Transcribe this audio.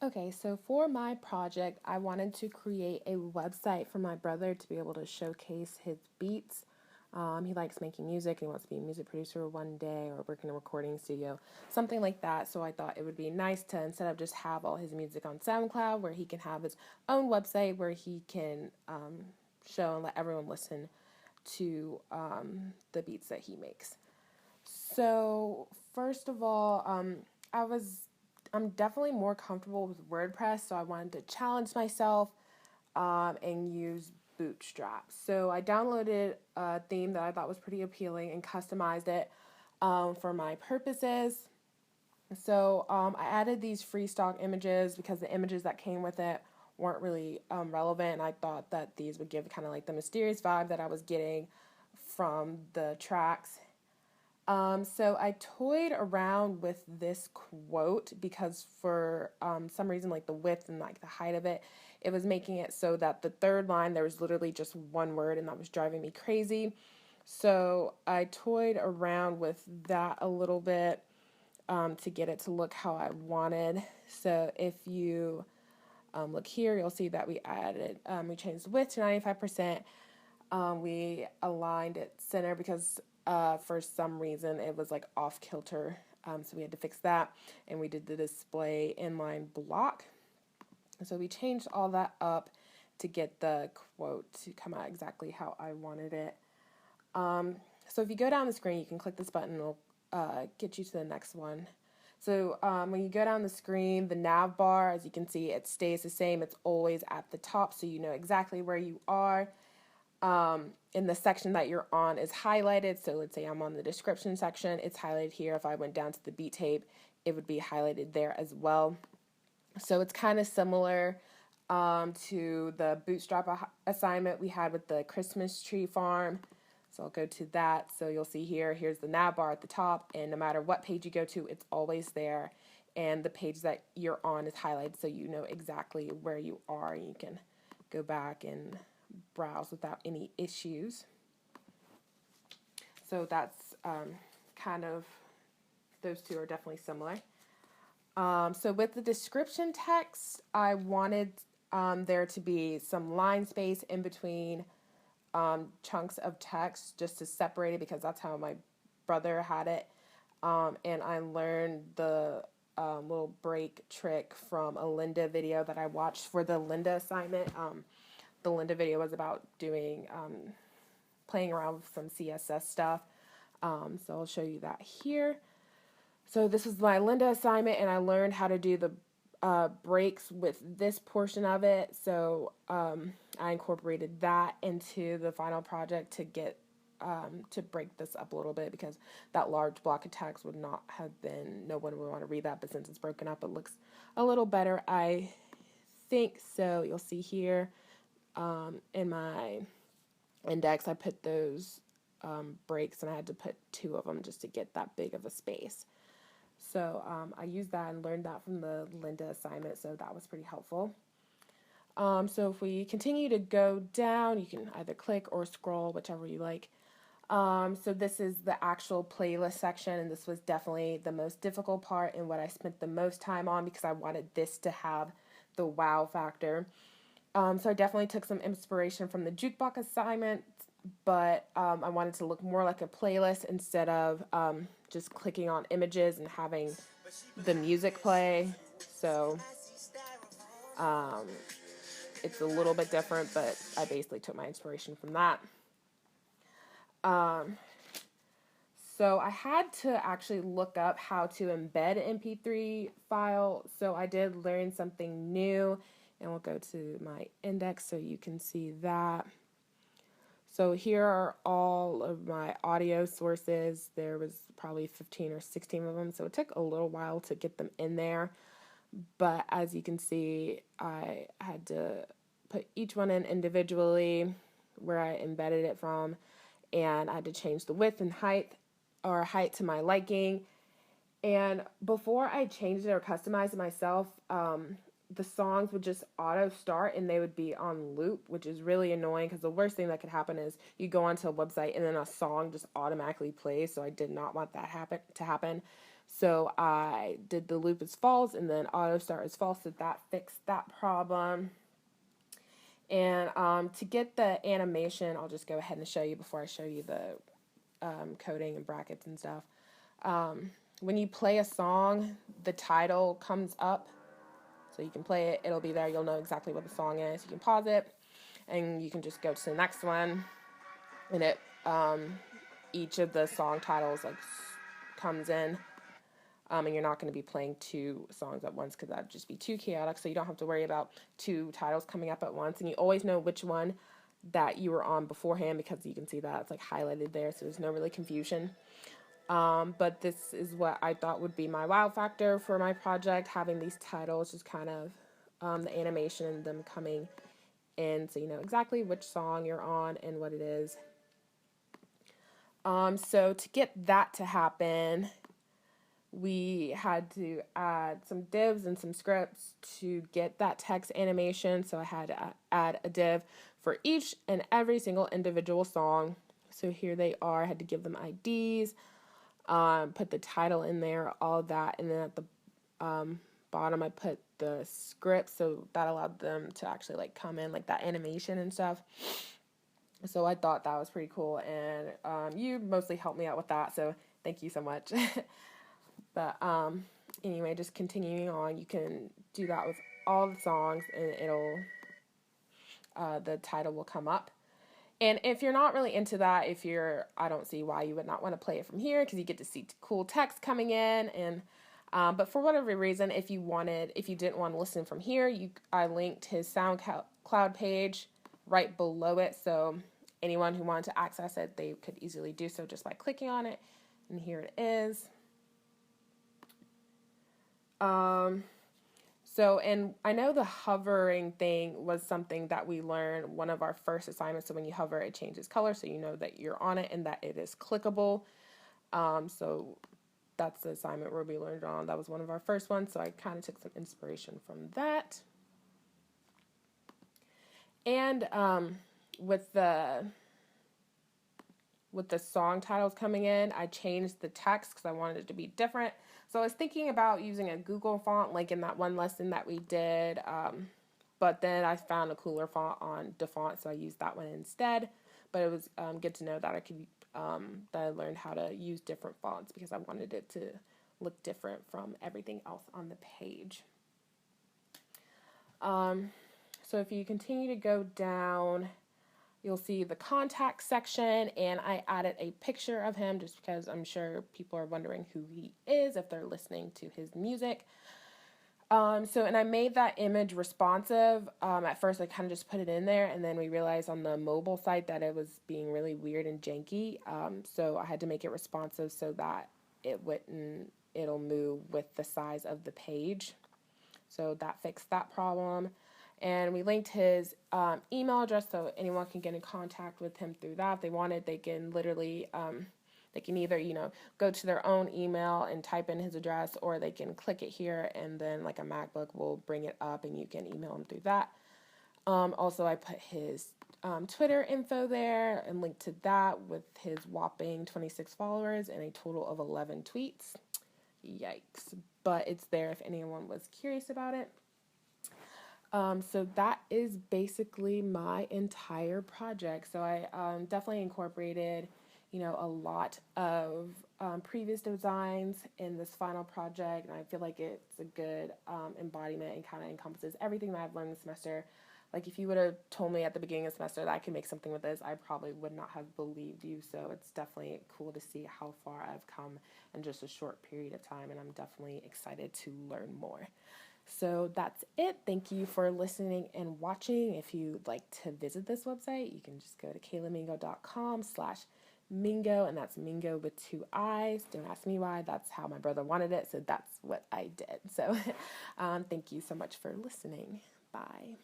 Okay, so for my project, I wanted to create a website for my brother to be able to showcase his beats. He likes making music and he wants to be a music producer one day or work in a recording studio, something like that. So I thought it would be nice to, instead of just have all his music on SoundCloud, where he can have his own website where he can show and let everyone listen to the beats that he makes. So first of all, I'm definitely more comfortable with WordPress, so I wanted to challenge myself and use Bootstrap. So I downloaded a theme that I thought was pretty appealing and customized it for my purposes. So I added these free stock images because the images that came with it weren't really relevant, and I thought that these would give kind of like the mysterious vibe that I was getting from the tracks. So I toyed around with this quote because for some reason, like the width and like the height of it, it was making it so that the third line, there was literally just one word, and that was driving me crazy. So I toyed around with that a little bit to get it to look how I wanted. So if you look here, you'll see that we changed the width to 95%. We aligned it center because for some reason it was like off kilter. So we had to fix that. And we did the display inline block. So we changed all that up to get the quote to come out exactly how I wanted it. So if you go down the screen, you can click this button. It'll get you to the next one. So when you go down the screen, the nav bar, as you can see, it stays the same. It's always at the top, so you know exactly where you are. In the section that you're on is highlighted. So let's say I'm on the description section. It's highlighted here. If I went down to the beat tape, it would be highlighted there as well. So it's kind of similar to the Bootstrap assignment we had with the Christmas tree farm. So I'll go to that. So you'll see here's the nav bar at the top, and no matter what page you go to, it's always there. And the page that you're on is highlighted, so you know exactly where you are. You can go back and browse without any issues. So that's kind of, those two are definitely similar. So with the description text, I wanted there to be some line space in between chunks of text just to separate it, because that's how my brother had it. And I learned the little break trick from a Linda video that I watched for the Linda assignment. The Linda video was about doing playing around with some CSS stuff. So I'll show you that here. So this is my Linda assignment, and I learned how to do the breaks with this portion of it. So I incorporated that into the final project to get to break this up a little bit, because that large block of text would not have been, no one would want to read that, but since it's broken up, it looks a little better, I think. So you'll see here in my index, I put those breaks, and I had to put 2 of them just to get that big of a space. So I used that and learned that from the Linda assignment, so that was pretty helpful. So if we continue to go down, you can either click or scroll, whichever you like. So this is the actual playlist section, and this was definitely the most difficult part and what I spent the most time on, because I wanted this to have the wow factor. So I definitely took some inspiration from the jukebox assignment, but I wanted to look more like a playlist instead of just clicking on images and having the music play. So it's a little bit different, but I basically took my inspiration from that. So I had to actually look up how to embed an MP3 file. So I did learn something new, and we'll go to my index so you can see that. So here are all of my audio sources. There was probably 15 or 16 of them, so it took a little while to get them in there. But as you can see, I had to put each one in individually where I embedded it from, and I had to change the width and height to my liking. And before I changed it or customized it myself, the songs would just auto start and they would be on loop, which is really annoying, because the worst thing that could happen is you go onto a website and then a song just automatically plays. So I did not want that to happen. So I did the loop as false and then auto start as false, so that fixed that problem. And to get the animation, I'll just go ahead and show you before I show you the coding and brackets and stuff. When you play a song, the title comes up, so you can play it, it'll be there, you'll know exactly what the song is. You can pause it, and you can just go to the next one, and it each of the song titles like comes in, and you're not going to be playing two songs at once because that'd just be too chaotic, so you don't have to worry about two titles coming up at once, and you always know which one that you were on beforehand because you can see that it's like highlighted there, so there's no really confusion. But this is what I thought would be my wow factor for my project, having these titles, just kind of the animation and them coming in so you know exactly which song you're on and what it is. So to get that to happen, we had to add some divs and some scripts to get that text animation. So I had to add a div for each and every single individual song. So here they are. I had to give them IDs, put the title in there, all that. And then at the bottom, I put the script. So that allowed them to actually like come in like that animation and stuff. So I thought that was pretty cool. And you mostly helped me out with that. So thank you so much. But anyway, just continuing on, you can do that with all the songs, and it'll the title will come up. And if you're not really into that, I don't see why you would not want to play it from here, because you get to see cool text coming in. And but for whatever reason, if you didn't want to listen from here, I linked his SoundCloud page right below it, so anyone who wanted to access it, they could easily do so just by clicking on it. And here it is. And I know the hovering thing was something that we learned one of our first assignments. So when you hover, it changes color, so you know that you're on it and that it is clickable. So that's the assignment where we learned on. That was one of our first ones, so I kind of took some inspiration from that. And with the song titles coming in, I changed the text because I wanted it to be different. So I was thinking about using a Google font, like in that one lesson that we did, but then I found a cooler font on DaFont, so I used that one instead. But it was good to know that that I learned how to use different fonts because I wanted it to look different from everything else on the page. So if you continue to go down, you'll see the contact section, and I added a picture of him just because I'm sure people are wondering who he is if they're listening to his music. And I made that image responsive. At first I kind of just put it in there, and then we realized on the mobile site that it was being really weird and janky. So I had to make it responsive so that it'll move with the size of the page. So that fixed that problem. And we linked his email address so anyone can get in contact with him through that. If they wanted, they can literally, they can either, go to their own email and type in his address, or they can click it here, and then like a MacBook will bring it up and you can email him through that. Also, I put his Twitter info there and linked to that with his whopping 26 followers and a total of 11 tweets. Yikes. But it's there if anyone was curious about it. So that is basically my entire project. So I definitely incorporated, a lot of previous designs in this final project, and I feel like it's a good embodiment and kind of encompasses everything that I've learned this semester. Like if you would have told me at the beginning of the semester that I could make something with this, I probably would not have believed you. So it's definitely cool to see how far I've come in just a short period of time, and I'm definitely excited to learn more. So that's it. Thank you for listening and watching. If you'd like to visit this website, you can just go to kalahmingo.com/Mingo, and that's Mingo with 2 I's. Don't ask me why. That's how my brother wanted it, so that's what I did. So thank you so much for listening. Bye.